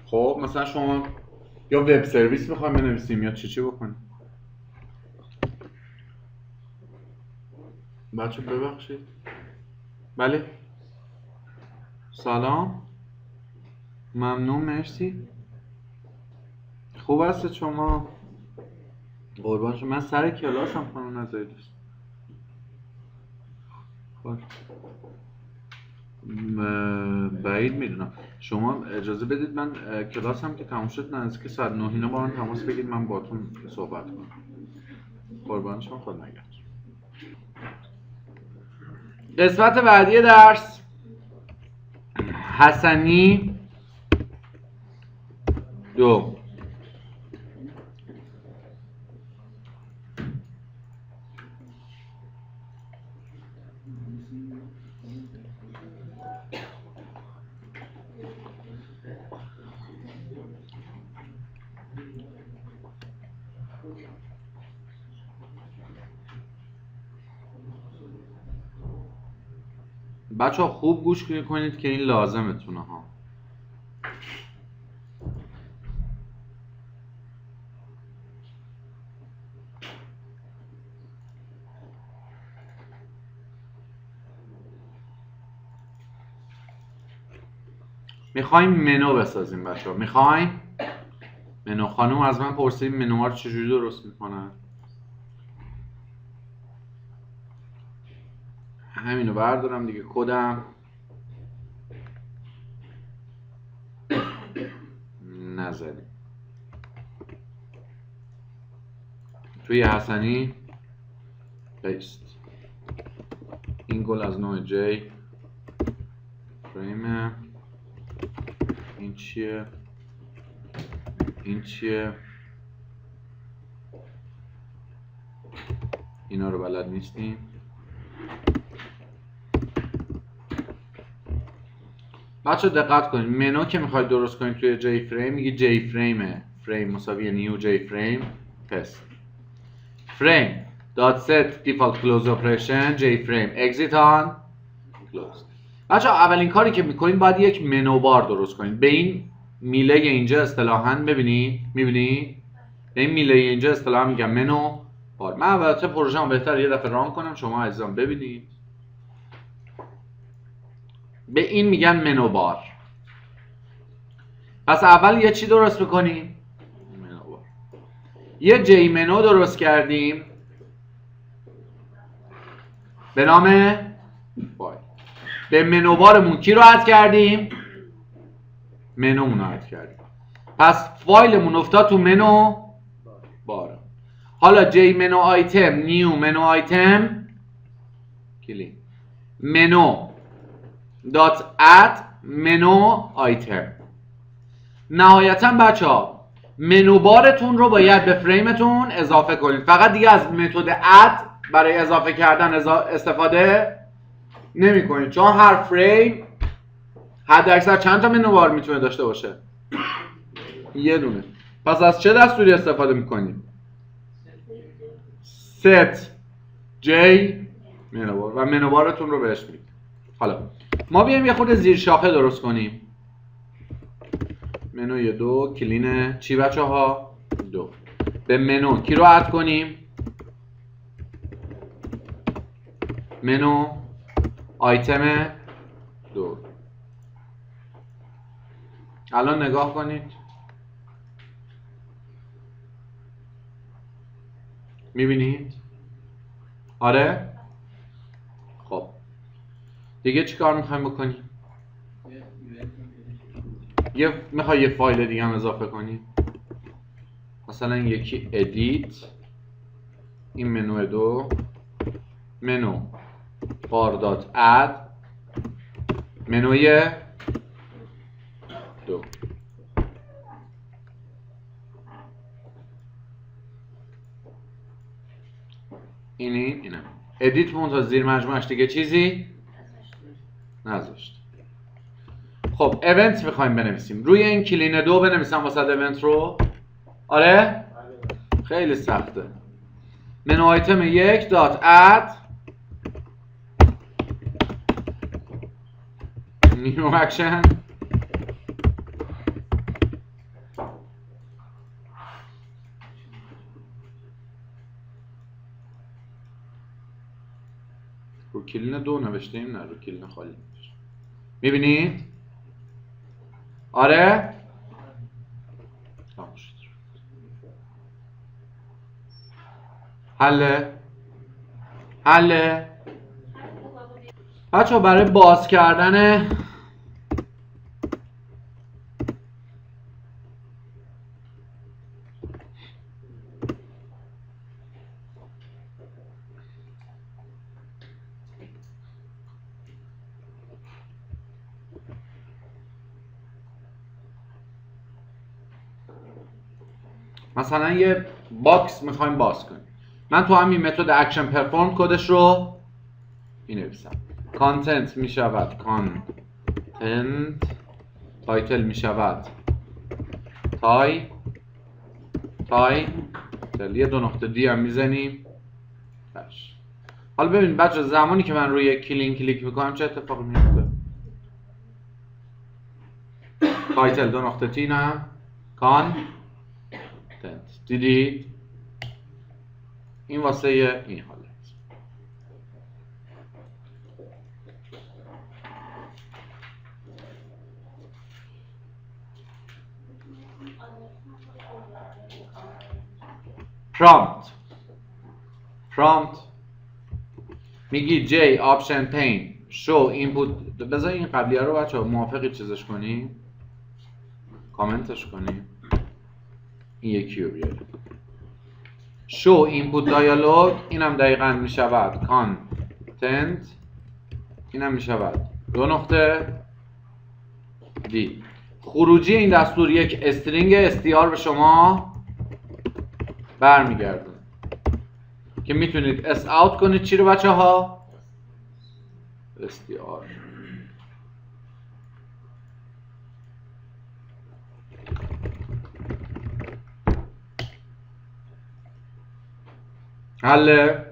خب مثلا شما یا وب سرویس میخوایم بنویسیم یا چی بکنیم. بچه ببخشید. بله سلام، ممنون، مرسی. خوب هستید شما؟ قربان شما. من سر کلاسم خانم نظری دوست. خب بعید میدونم. شما اجازه بدید من کلاسم که تموم شد نزدیک ساعت 9 اینا با من تماس بگید، من باتون صحبت کنم. قربان شما، خود نگهدار. قسمت بعدی درس حسنی 2. بچه ها خوب گوش کنید که این لازمتونه ها. میخوایم منو بسازیم بچه ها. میخوایم منو. خانم از من پرسید منوها رو چجوری درست میکنن. همینو بردارم دیگه، کدم نزدیم توی حسنی پیست. این گل از نوع جی فریمه. این چیه؟ این چیه؟ اینا رو بلد نیستیم. بچه دقت کنید، منو که میخواید درست کنید توی جی فریم میگی جی فریمه. فریم مساوی نیو جی فریم تست. فریم دات ست دیفالت کلوز اپریشن جی فریم اگزیت آن کلوز. بچه اولین کاری که میکنید باید یک منو بار درست کنید. به این میله اینجا اصطلاحاً میبینید به این میله اینجا اصطلاحاً میگم منو بار. من البته پروژه‌ام بهتره یه دفعه ران کنم، شما عزیزان ببینید. به این میگن منو بار. پس اول یه چی درست میکنیم؟ منو بار. یه جی منو درست کردیم به نام فایل. به منو بارمون کی رو اد کردیم؟ منومون رو اد کردیم. پس فایلمون افتاد تو منو بار. حالا جی منو آیتم نیو منو آیتم کلین منو دات اد منو آیتم. نهایتا بچه ها منو بارتون رو باید به فریمتون اضافه کنید. فقط دیگه از متد اد برای اضافه کردن استفاده نمی کنید، چون هر فریم حد اکثر چند تا منو بار میتونه داشته باشه؟ یه دونه. پس از چه دستوری استفاده میکنید؟ set j منو بار و منو بارتون رو بهش میدید. حالا ما بیایم یه خود زیر شاخه درست کنیم. منوی 2 کلین چی بچه ها؟ 2. به منو کی رو اد کنیم؟ منو آیتم 2. الان نگاه کنید، میبینید؟ آره؟ خب دیگه چی کار میخوایم بکنیم؟ میخوای یه فایل دیگه هم اضافه کنیم؟ مثلا یکی ادیت، این منو 2 منو بار دات اد منوی 2. اینه ادیت مون زیر مجموعش دیگه چیزی نذاشت. خب ایونت میخوایم بنویسیم. روی این کلین 2 بنویسم واسه ایونت رو. آره؟ خیلی سخته. منو آیتم 1 دات اد نیو اکشن کلین 2 نوشته ایم، نه رو کلین خالی نوشته. میبینید؟ آره؟ تمام شد. حله بچه برای باز کردن مثلا یه باکس میخوایم باز کنیم. من تو همین متد اکشن پرفورم کدش رو مینویسم. کانتنت میشود کانتنت، تایتل میشود تایتل، یه 2 نقطه دی هم میزنیم. حالا ببین بچه زمانی که من روی کلیک میکنم چه اتفاقی میفته؟ تایتل 2 نقطه تی نه کانتنت، دیدید؟ این واسه این حالت. prompt میگی J option pane show input. بذار این قبلیه رو بچه موافقی چیزش کنیم، کامنتش کنیم، این یکی رو بیاریم. show input dialog اینم دقیقا میشود content، اینم میشود 2 نقطه دی. خروجی این دستور یک استرینگ str به شما برمیگردون که میتونید s out کنید. چی رو بچه ها؟ str. حله